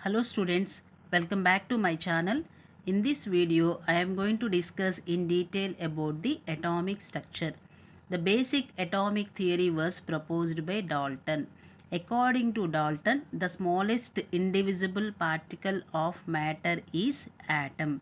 Hello students, welcome back to my channel. In this video, I am going to discuss in detail about the atomic structure. The basic atomic theory was proposed by Dalton. According to Dalton, the smallest indivisible particle of matter is atom.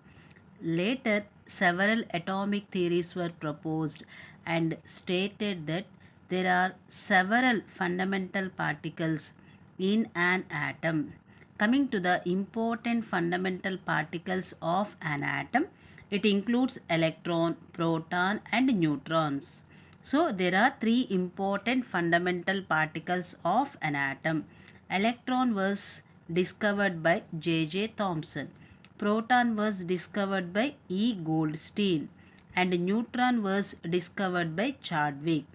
Later, several atomic theories were proposed and stated that there are several fundamental particles in an atom. Coming to the important fundamental particles of an atom, it includes electron, proton and neutrons. So there are three important fundamental particles of an atom. Electron was discovered by J.J. Thomson. Proton was discovered by E. Goldstein and neutron was discovered by Chadwick.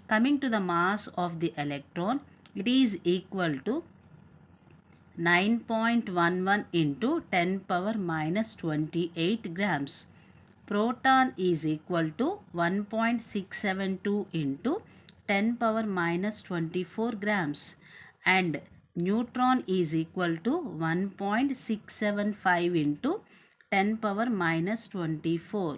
Coming to the mass of the electron, it is equal to 9.11 into 10 power minus 28 grams. Proton is equal to 1.672 into 10 power minus 24 grams and neutron is equal to 1.675 into 10 power minus 24.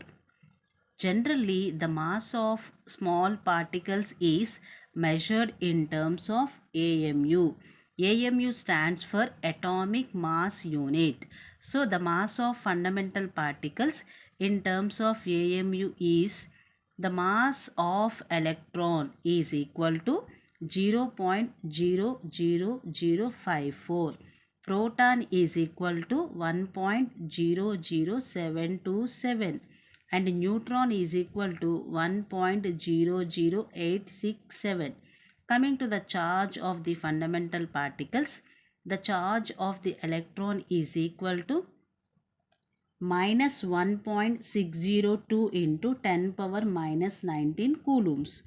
Generally, the mass of small particles is measured in terms of AMU. AMU stands for atomic mass unit. So, the mass of fundamental particles in terms of AMU is the mass of electron is equal to 0.00054. Proton is equal to 1.00727 and neutron is equal to 1.00867. Coming to the charge of the fundamental particles, the charge of the electron is equal to minus 1.602 into 10 power minus 19 coulombs.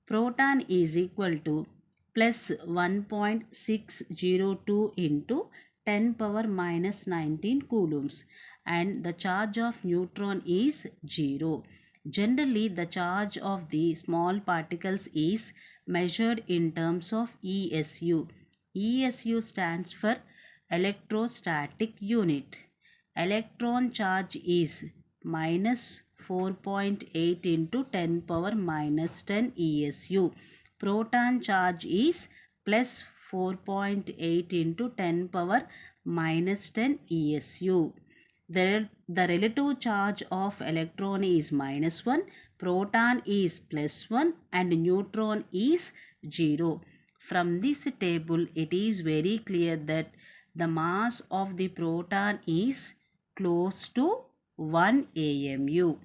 Proton is equal to plus 1.602 into 10 power minus 19 coulombs and the charge of neutron is 0. Generally, the charge of the small particles is measured in terms of ESU. ESU stands for electrostatic unit. Electron charge is minus 4.8 into 10 power minus 10 ESU. Proton charge is plus 4.8 into 10 power minus 10 ESU. The relative charge of electron is minus 1, proton is plus 1 and neutron is 0. From this table, it is very clear that the mass of the proton is close to 1 AMU.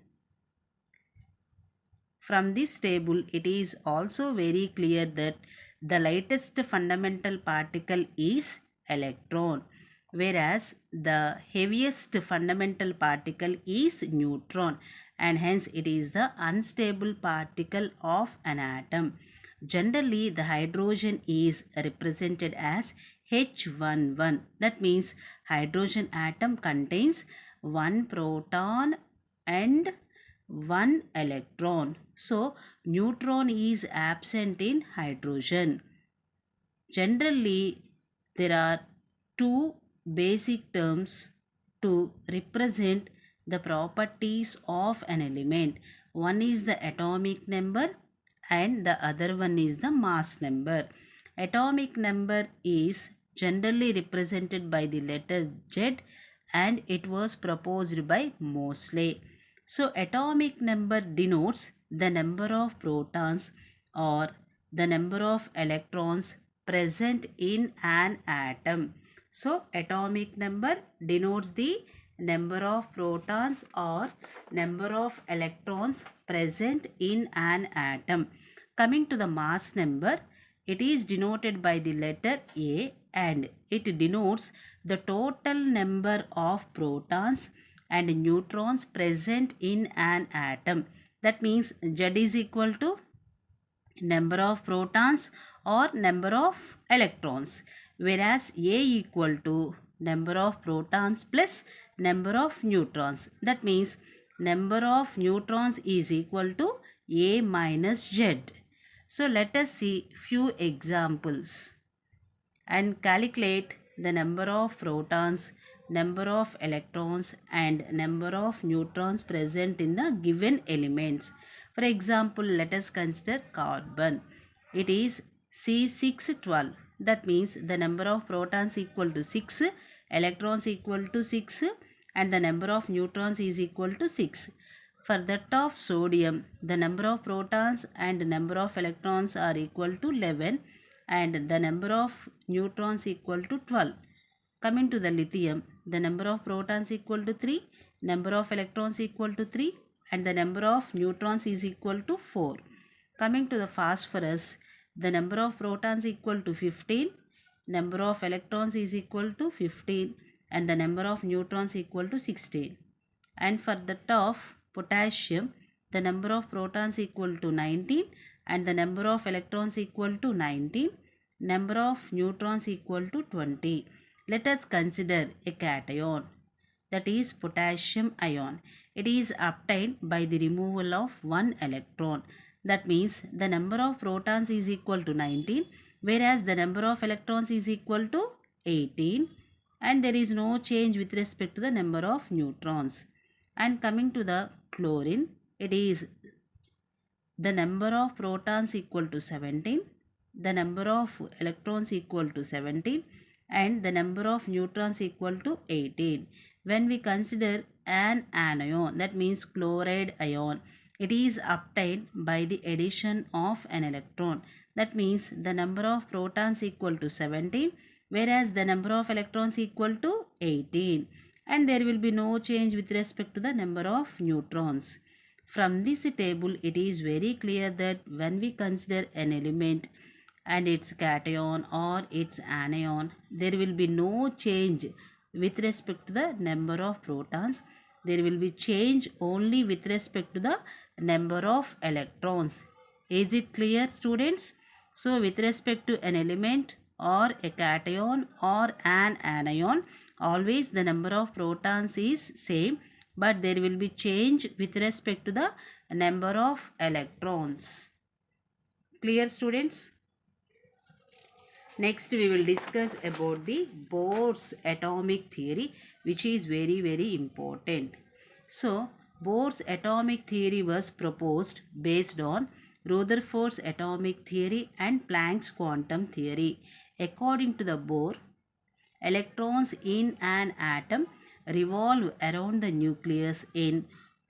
From this table, it is also very clear that the lightest fundamental particle is electron, whereas the heaviest fundamental particle is neutron, and hence it is the unstable particle of an atom. Generally, the hydrogen is represented as H11. That means hydrogen atom contains one proton and one electron. So, neutron is absent in hydrogen. Generally, there are two basic terms to represent the properties of an element. One is the atomic number and the other one is the mass number. Atomic number is generally represented by the letter Z and it was proposed by Moseley. So, atomic number denotes the number of protons or the number of electrons present in an atom. So, atomic number denotes the number of protons or number of electrons present in an atom. Coming to the mass number, it is denoted by the letter A and it denotes the total number of protons and neutrons present in an atom. That means Z is equal to number of protons or number of electrons, whereas A equal to number of protons plus number of neutrons. That means number of neutrons is equal to A minus Z. So let us see few examples and calculate the number of protons, number of electrons and number of neutrons present in the given elements. For example, let us consider carbon. It is C612. That means the number of protons equal to 6, electrons equal to 6 and the number of neutrons is equal to 6. For that of sodium, the number of protons and number of electrons are equal to 11 and the number of neutrons equal to 12. Coming to the lithium, the number of protons equal to 3, number of electrons equal to 3 and the number of neutrons is equal to 4. Coming to the phosphorus, the number of protons equal to 15, number of electrons is equal to 15 and the number of neutrons equal to 16. And for that of potassium, the number of protons equal to 19 and the number of electrons equal to 19, number of neutrons equal to 20. Let us consider a cation, that is potassium ion. It is obtained by the removal of one electron. That means the number of protons is equal to 19 whereas the number of electrons is equal to 18 and there is no change with respect to the number of neutrons. And coming to the chlorine, it is the number of protons equal to 17, the number of electrons equal to 17 and the number of neutrons equal to 18. When we consider an anion, that means chloride ion, it is obtained by the addition of an electron. That means the number of protons equal to 17 whereas the number of electrons equal to 18 and there will be no change with respect to the number of neutrons. From this table, it is very clear that when we consider an element and its cation or its anion, there will be no change with respect to the number of protons. There will be change only with respect to the number of electrons. Is it clear, students? So, with respect to an element or a cation or an anion, always the number of protons is same but there will be change with respect to the number of electrons. Clear, students? Next we will discuss about the Bohr's atomic theory, which is very important. So Bohr's atomic theory was proposed based on Rutherford's atomic theory and Planck's quantum theory. According to the Bohr, electrons in an atom revolve around the nucleus in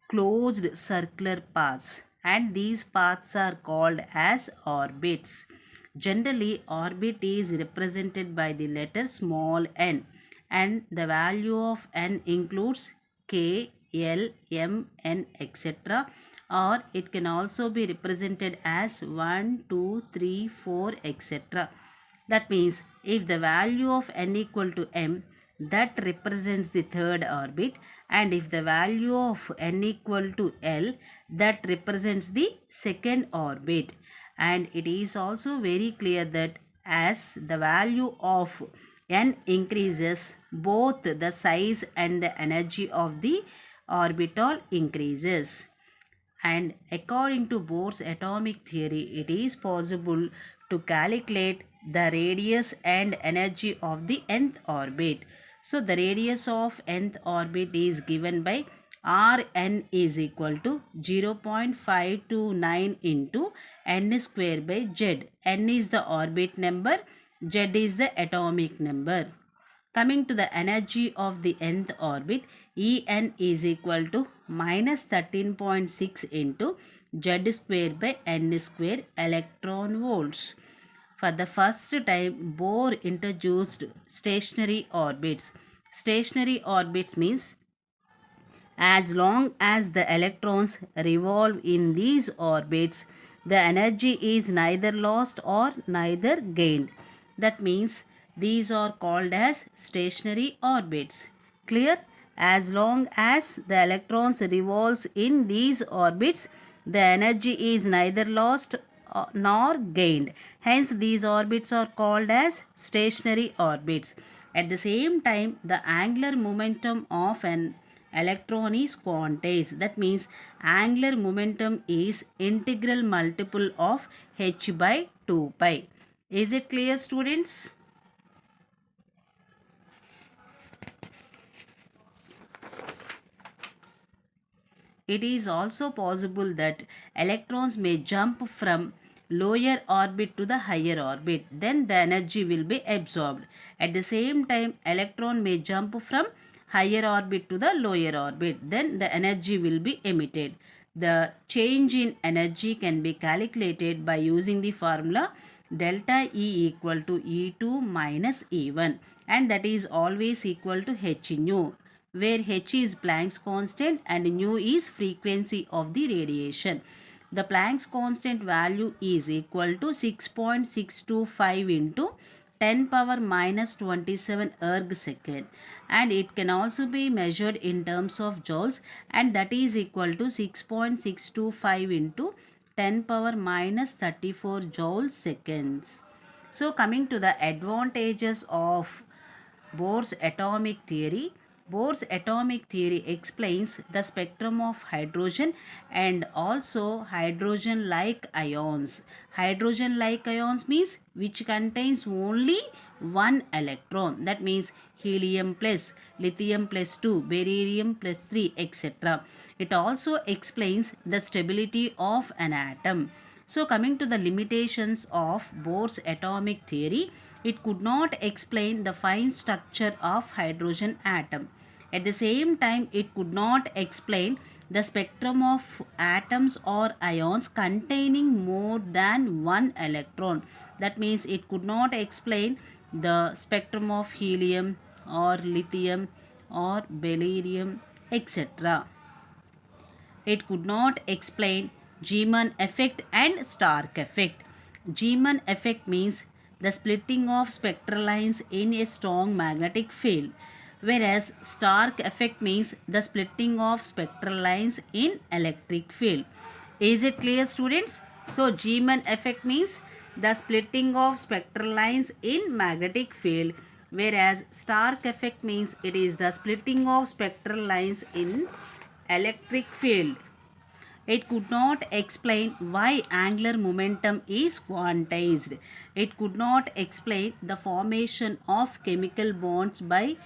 closed circular paths and these paths are called as orbits. Generally, orbit is represented by the letter small n and the value of n includes k, l, m, n, etc. or it can also be represented as 1, 2, 3, 4, etc. That means if the value of n equal to m, that represents the third orbit, and if the value of n equal to l, that represents the second orbit. And it is also very clear that as the value of n increases, both the size and the energy of the orbital increases. And according to Bohr's atomic theory, it is possible to calculate the radius and energy of the nth orbit. So the radius of nth orbit is given by Rn is equal to 0.529 into n square by z. N is the orbit number, z is the atomic number. Coming to the energy of the nth orbit, En is equal to minus 13.6 into z square by n square electron volts. For the first time, Bohr introduced stationary orbits. Stationary orbits means as long as the electrons revolve in these orbits, the energy is neither lost or neither gained. That means these are called as stationary orbits. Clear? As long as the electrons revolves in these orbits, the energy is neither lost nor gained. Hence, these orbits are called as stationary orbits. At the same time, the angular momentum of an electron is quantized. That means angular momentum is integral multiple of h by 2 pi. Is it clear, students? It is also possible that electrons may jump from lower orbit to the higher orbit. Then the energy will be absorbed. At the same time, electron may jump from higher orbit to the lower orbit. Then the energy will be emitted. The change in energy can be calculated by using the formula delta E equal to E2 minus E1, and that is always equal to h nu, where h is Planck's constant and nu is frequency of the radiation. The Planck's constant value is equal to 6.625 into 10 power minus 27 erg second, and it can also be measured in terms of joules, and that is equal to 6.625 into 10 power minus 34 joule seconds. So coming to the advantages of Bohr's atomic theory. Bohr's atomic theory explains the spectrum of hydrogen and also hydrogen-like ions. Hydrogen-like ions means which contains only one electron. That means helium plus, lithium plus 2, beryllium plus 3, etc. It also explains the stability of an atom. So coming to the limitations of Bohr's atomic theory, it could not explain the fine structure of hydrogen atom. At the same time, it could not explain the spectrum of atoms or ions containing more than one electron. That means it could not explain the spectrum of helium or lithium or beryllium, etc. It could not explain Zeeman effect and Stark effect. Zeeman effect means the splitting of spectral lines in a strong magnetic field, whereas Stark effect means the splitting of spectral lines in electric field. Is it clear, students? So Zeeman effect means the splitting of spectral lines in magnetic field, whereas Stark effect means it is the splitting of spectral lines in electric field. It could not explain why angular momentum is quantized. It could not explain the formation of chemical bonds by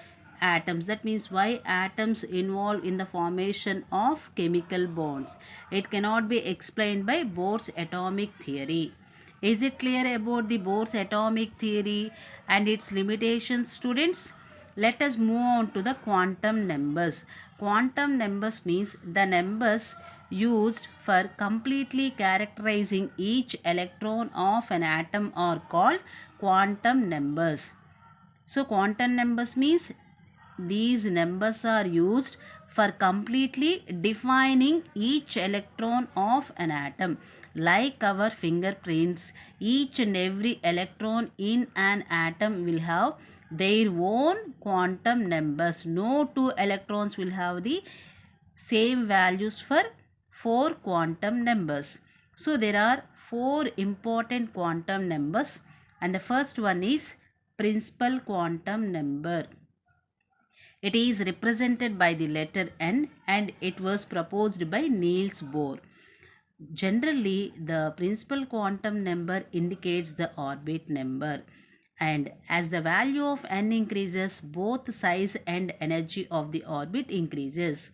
atoms. That means why atoms involved in the formation of chemical bonds. It cannot be explained by Bohr's atomic theory. Is it clear about the Bohr's atomic theory and its limitations, students? Let us move on to the quantum numbers. Quantum numbers means the numbers used for completely characterizing each electron of an atom are called quantum numbers. So quantum numbers means these numbers are used for completely defining each electron of an atom. Like our fingerprints, each and every electron in an atom will have their own quantum numbers. No two electrons will have the same values for four quantum numbers. So there are four important quantum numbers, and the first one is principal quantum number. It is represented by the letter N and it was proposed by Niels Bohr. Generally, the principal quantum number indicates the orbit number, and as the value of n increases, both size and energy of the orbit increases.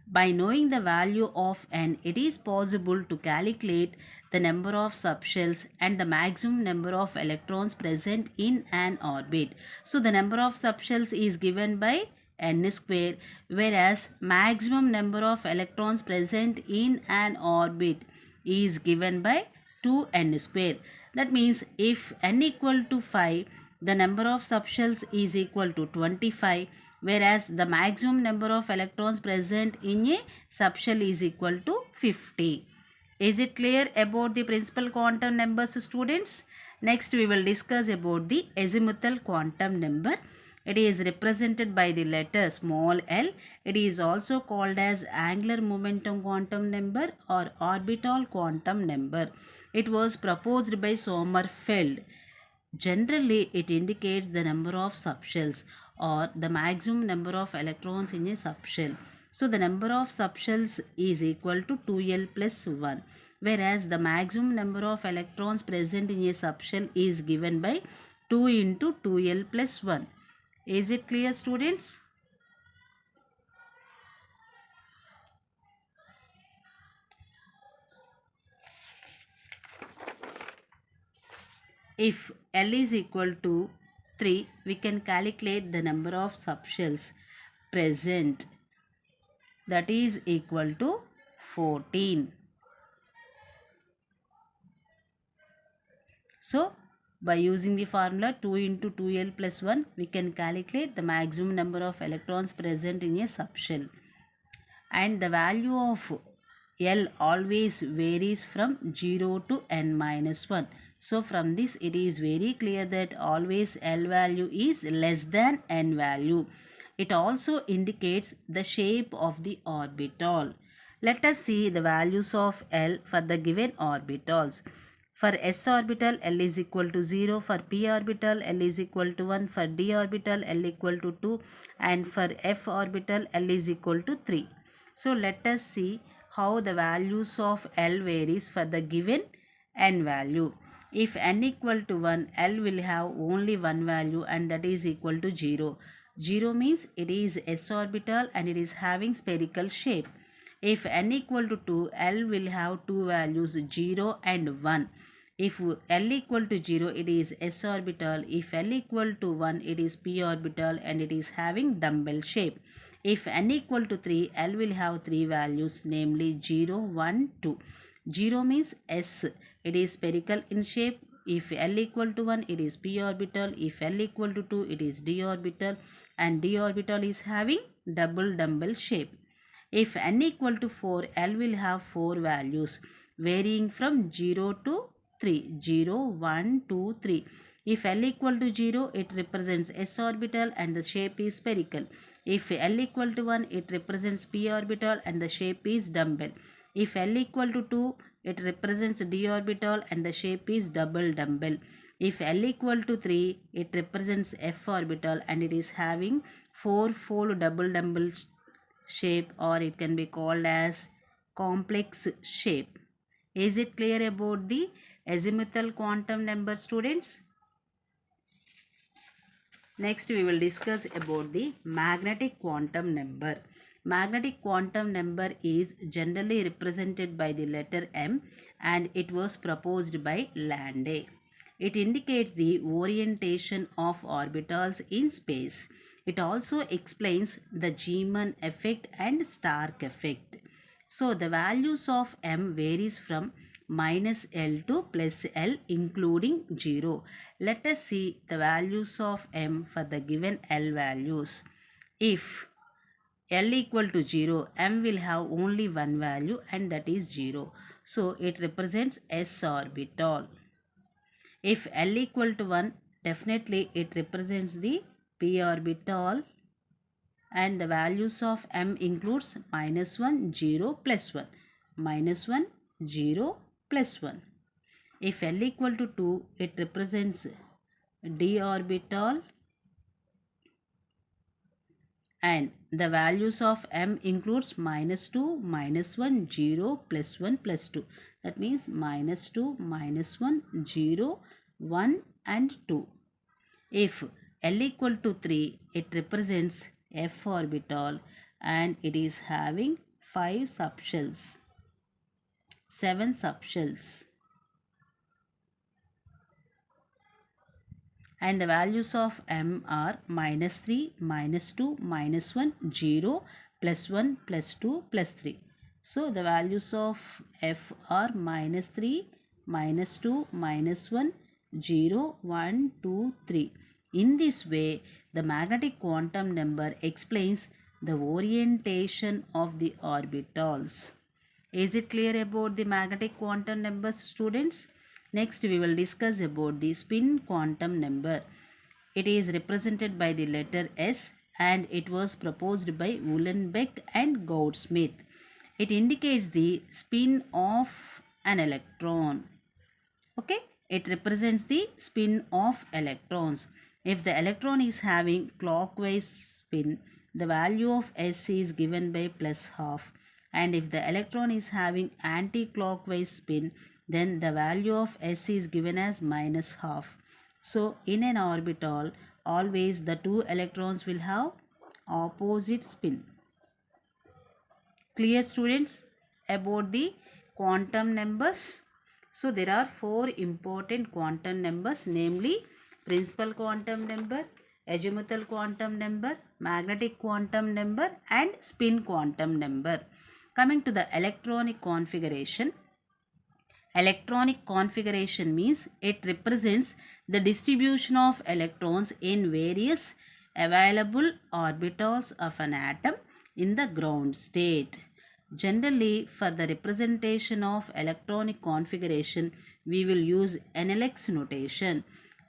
By knowing the value of n, it is possible to calculate the number of subshells and the maximum number of electrons present in an orbit. So the number of subshells is given by n square, whereas maximum number of electrons present in an orbit is given by 2n square. That means if n equal to 5, the number of subshells is equal to 25, whereas the maximum number of electrons present in a subshell is equal to 50. Is it clear about the principal quantum numbers, students? Next we will discuss about the azimuthal quantum number. It is represented by the letter small l. It is also called as angular momentum quantum number or orbital quantum number. It was proposed by Sommerfeld. Generally, it indicates the number of subshells or the maximum number of electrons in a subshell. So, the number of subshells is equal to 2l plus 1, whereas the maximum number of electrons present in a subshell is given by 2 into 2l plus 1. Is it clear, students? If L is equal to 3, we can calculate the number of subshells present, that is equal to 14. So, by using the formula 2 into 2L plus 1, we can calculate the maximum number of electrons present in a subshell. And the value of L always varies from 0 to n minus 1. So, from this it is very clear that always L value is less than n value. It also indicates the shape of the orbital. Let us see the values of L for the given orbitals. For s orbital, L is equal to 0. For p orbital, L is equal to 1. For d orbital, L equal to 2. And for f orbital, L is equal to 3. So let us see how the values of L varies for the given n value. If n equal to 1, L will have only one value, and that is equal to 0. 0 means it is s orbital and it is having spherical shape. If n equal to 2, L will have two values, 0 and 1. If L equal to 0, it is s orbital. If L equal to 1, it is p orbital and it is having dumbbell shape. If n equal to 3, L will have three values, namely 0, 1, 2. 0 means S, it is spherical in shape. If L equal to 1, it is p orbital. If L equal to 2, it is d orbital, and d orbital is having double dumbbell shape. If n equal to 4, L will have four values varying from 0 to 3. 0, 1, 2, 3. If L equal to 0, it represents s orbital and the shape is spherical. If L equal to 1, it represents p orbital and the shape is dumbbell. If L equal to 2, it represents d orbital and the shape is double dumbbell. If L equal to 3, it represents f orbital and it is having four-fold double dumbbell shape, or it can be called as complex shape. Is it clear about the azimuthal quantum number, students? Next we will discuss about the magnetic quantum number. Magnetic quantum number is generally represented by the letter M, and it was proposed by Landé. It indicates the orientation of orbitals in space. It also explains the Zeeman effect and Stark effect. So the values of M varies from minus L to plus L including 0. Let us see the values of M for the given L values. If L equal to 0, M will have only one value, and that is 0. So it represents s orbital. If L equal to 1, definitely it represents the p orbital, and the values of M includes minus 1, 0, plus 1. Minus 1, 0, plus 1. If L equal to 2, it represents d orbital, and the values of M includes minus 2, minus 1, 0, plus 1, plus 2. That means minus 2, minus 1, 0, 1 and 2. If L equal to 3, it represents f orbital and it is having 5 subshells, 7 subshells. And the values of M are minus 3, minus 2, minus 1, 0, plus 1, plus 2, plus 3. So the values of F are minus 3, minus 2, minus 1, 0, 1, 2, 3. In this way, the magnetic quantum number explains the orientation of the orbitals. Is it clear about the magnetic quantum numbers, students? Next, we will discuss about the spin quantum number. It is represented by the letter S, and it was proposed by Uhlenbeck and Goudsmit. It indicates the spin of an electron. Okay, it represents the spin of electrons. If the electron is having clockwise spin, the value of S is given by plus half. And if the electron is having anti-clockwise spin, then the value of S is given as minus half. So in an orbital, always the two electrons will have opposite spin. Clear, students, about the quantum numbers? So there are four important quantum numbers, namely principal quantum number, azimuthal quantum number, magnetic quantum number and spin quantum number. Coming to the electronic configuration. Electronic configuration means it represents the distribution of electrons in various available orbitals of an atom in the ground state. Generally, for the representation of electronic configuration, we will use NLX notation,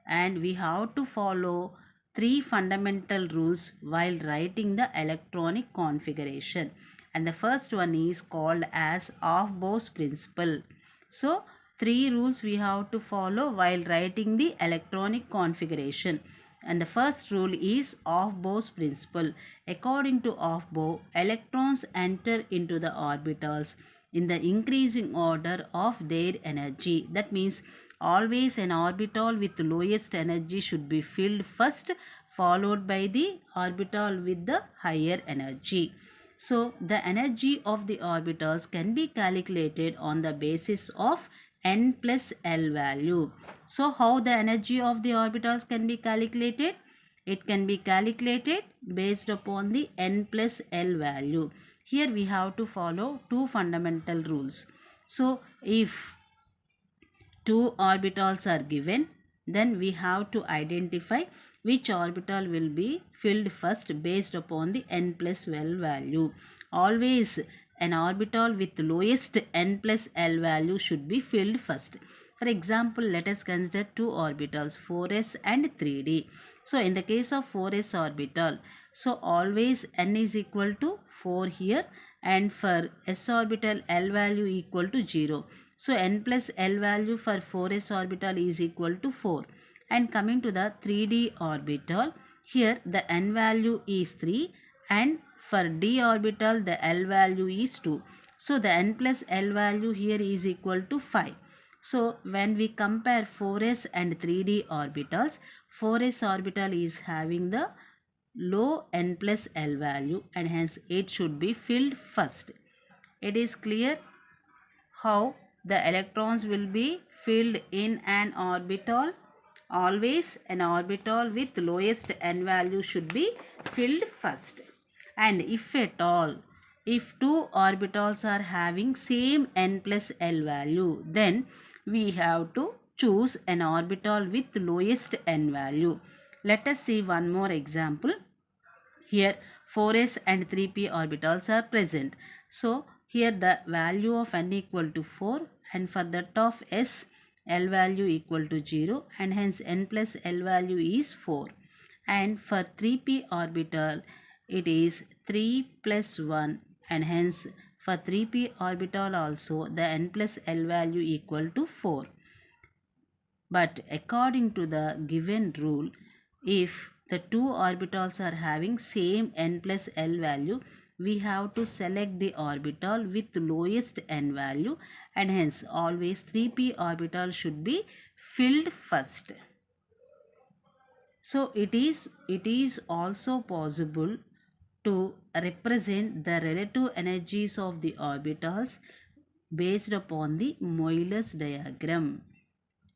and we have to follow three fundamental rules while writing the electronic configuration. And the first one is called as Bose Principle. So, three rules we have to follow while writing the electronic configuration. And the first rule is Bose Principle. According to Afbau, electrons enter into the orbitals in the increasing order of their energy. That means always an orbital with lowest energy should be filled first, followed by the orbital with the higher energy. So, the energy of the orbitals can be calculated on the basis of n plus L value. So, how the energy of the orbitals can be calculated? It can be calculated based upon the n plus L value. Here we have to follow two fundamental rules. So, if two orbitals are given, then we have to identify which orbital will be filled first based upon the n plus L value. Always an orbital with lowest n plus L value should be filled first. For example, let us consider two orbitals 4s and 3d. So, in the case of 4s orbital, so always n is equal to 4 here, and for s orbital L value equal to 0. So, n plus L value for 4s orbital is equal to 4. And coming to the 3d orbital, here the n value is 3 and for d orbital the L value is 2. So, the n plus L value here is equal to 5. So, when we compare 4s and 3d orbitals, 4s orbital is having the low n plus L value and hence it should be filled first. It is clear how the electrons will be filled in an orbital. Always an orbital with lowest n value should be filled first. And if at all, if two orbitals are having same n plus L value, then we have to choose an orbital with lowest n value. Let us see one more example. Here 4s and 3p orbitals are present. So, here the value of n equal to 4 and for that of s, L value equal to 0 and hence n plus L value is 4. And for 3p orbital, it is 3 plus 1 and hence for 3p orbital also the n plus L value equal to 4. But according to the given rule, if the two orbitals are having same n plus L value, we have to select the orbital with lowest n value and hence always 3p orbital should be filled first. So it is also possible to represent the relative energies of the orbitals based upon the Euler's diagram.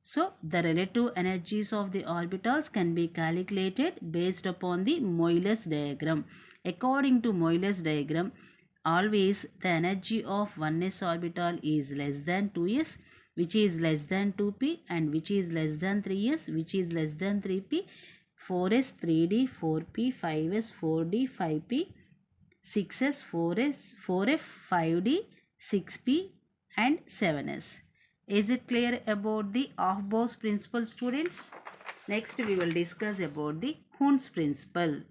So, the relative energies of the orbitals can be calculated based upon the Euler's diagram. According to Euler's diagram, always the energy of 1s orbital is less than 2s, which is less than 2p, and which is less than 3s, which is less than 3p, 4s, 3d, 4p, 5s, 4d, 5p, 6s, 4s, 4f, 5d, 6p, and 7s. Is it clear about the Bose principle, students? Next we will discuss about the Hund's principle.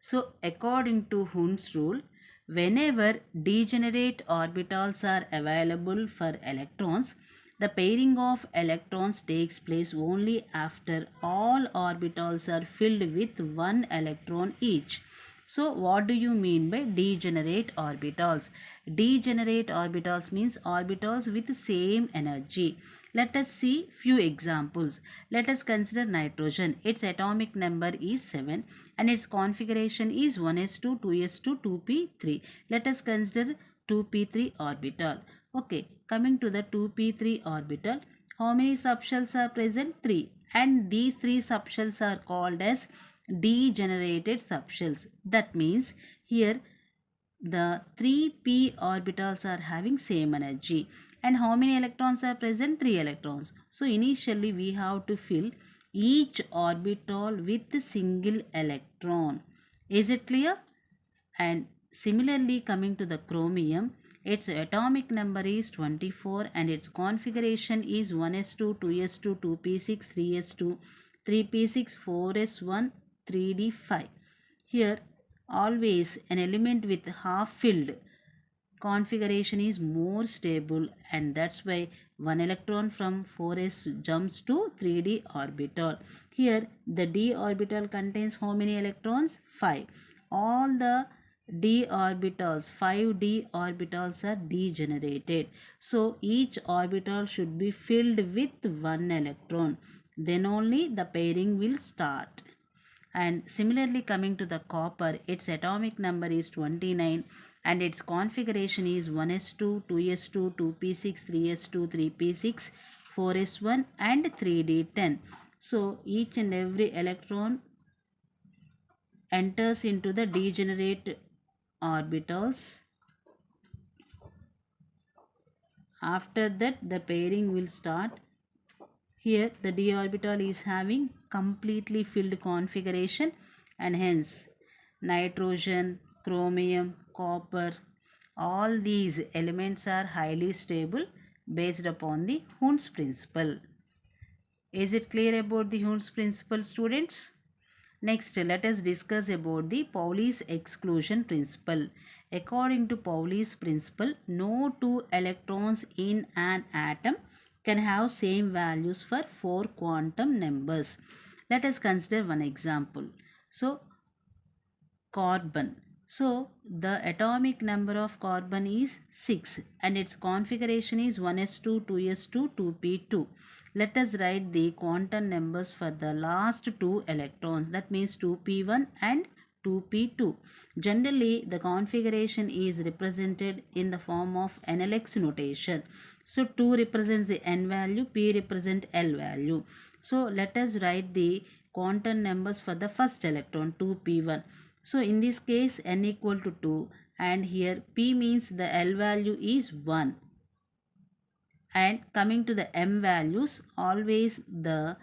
So according to Hund's rule, whenever degenerate orbitals are available for electrons, the pairing of electrons takes place only after all orbitals are filled with one electron each. So what do you mean by degenerate orbitals? Degenerate orbitals means orbitals with same energy. Let us see few examples. Let us consider nitrogen. Its atomic number is 7 and its configuration is 1s2, 2s2, 2p3. Let us consider 2p3 orbital. Okay, coming to the 2p3 orbital, how many subshells are present? 3. And these 3 subshells are called as degenerated subshells. That means here the 3p orbitals are having same energy. And how many electrons are present? 3 electrons. So initially we have to fill each orbital with a single electron. Is it clear? And similarly, coming to the chromium, its atomic number is 24 and its configuration is 1s2, 2s2, 2p6, 3s2, 3p6, 4s1, 3d5. Here, always an element with half filled configuration is more stable, and that's why one electron from 4s jumps to 3d orbital. Here the d orbital contains how many electrons? 5. All the d orbitals, 5d orbitals are degenerated. So each orbital should be filled with one electron. Then only the pairing will start. And similarly, coming to the copper, its atomic number is 29 and its configuration is 1s2, 2s2, 2p6, 3s2, 3p6, 4s1 and 3d10. So each and every electron enters into the degenerate orbitals. After that the pairing will start. Here the d orbital is having completely filled configuration, and hence nitrogen, chromium, copper, all these elements are highly stable based upon the Hund's principle. Is it clear about the Hund's principle, students? Next, let us discuss about the Pauli's exclusion principle. According to Pauli's principle, no two electrons in an atom can have same values for 4 quantum numbers. Let us consider one example. So, carbon. So, the atomic number of carbon is 6 and its configuration is 1s2, 2s2, 2p2. Let us write the quantum numbers for the last 2 electrons, that means 2p1 and 2p2. Generally, the configuration is represented in the form of NLX notation. So, 2 represents the N value, P represents L value. So, let us write the quantum numbers for the first electron, 2p1. So, in this case, N equal to 2 and here P means the L value is 1. And coming to the M values, always the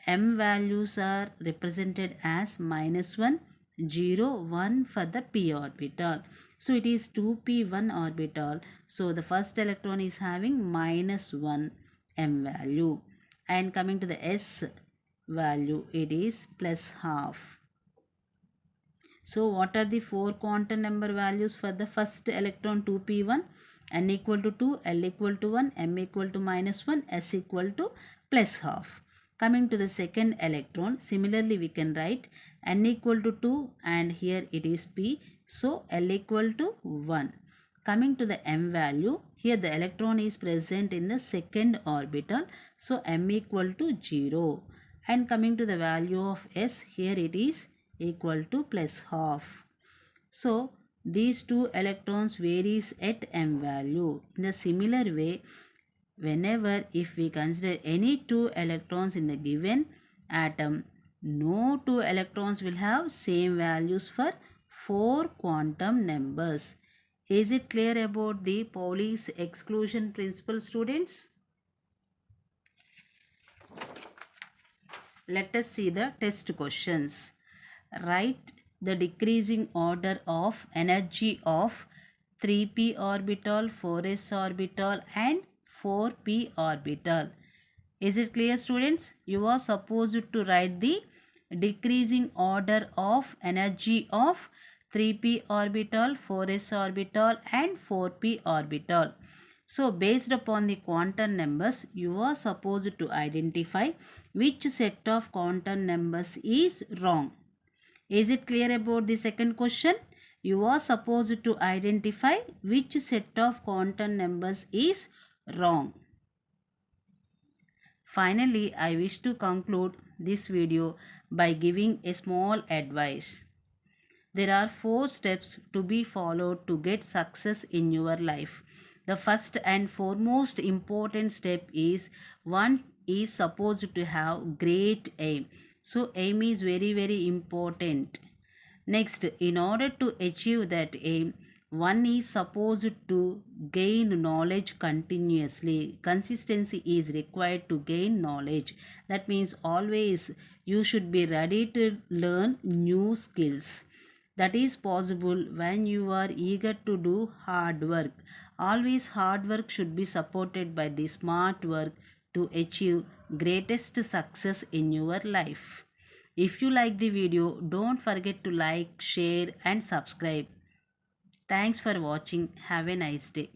M values are represented as -1, 0, 1 for the p orbital. So it is 2p1 orbital. So the first electron is having -1 M value. And coming to the S value, it is +12. So what are the 4 quantum number values for the first electron 2p1? N equal to 2, L equal to 1, M equal to -1, S equal to +12. Coming to the second electron, similarly we can write N equal to 2 and here it is P. So L equal to 1. Coming to the M value, here the electron is present in the second orbital. So M equal to 0. And coming to the value of S, here it is equal to +12. So these 2 electrons varies at M value. In a similar way, whenever if we consider any 2 electrons in the given atom, no 2 electrons will have same values for 4 quantum numbers. Is it clear about the Pauli's exclusion principle, students? Let us see the test questions. Write the decreasing order of energy of 3p orbital, 4s orbital and 4p orbital. Is it clear, students? You are supposed to write the decreasing order of energy of 3p orbital, 4s orbital and 4p orbital. So based upon the quantum numbers, you are supposed to identify which set of quantum numbers is wrong. Is it clear about the second question? You are supposed to identify which set of quantum numbers is wrong. Finally, I wish to conclude this video by giving a small advice. There are 4 steps to be followed to get success in your life. The first and foremost important step is one is supposed to have great aim. So aim is very very important. Next, in order to achieve that aim, one is supposed to gain knowledge continuously. Consistency is required to gain knowledge. That means always you should be ready to learn new skills. That is possible when you are eager to do hard work. Always hard work should be supported by the smart work to achieve greatest success in your life. If you like the video, don't forget to like, share and subscribe. Thanks for watching. Have a nice day.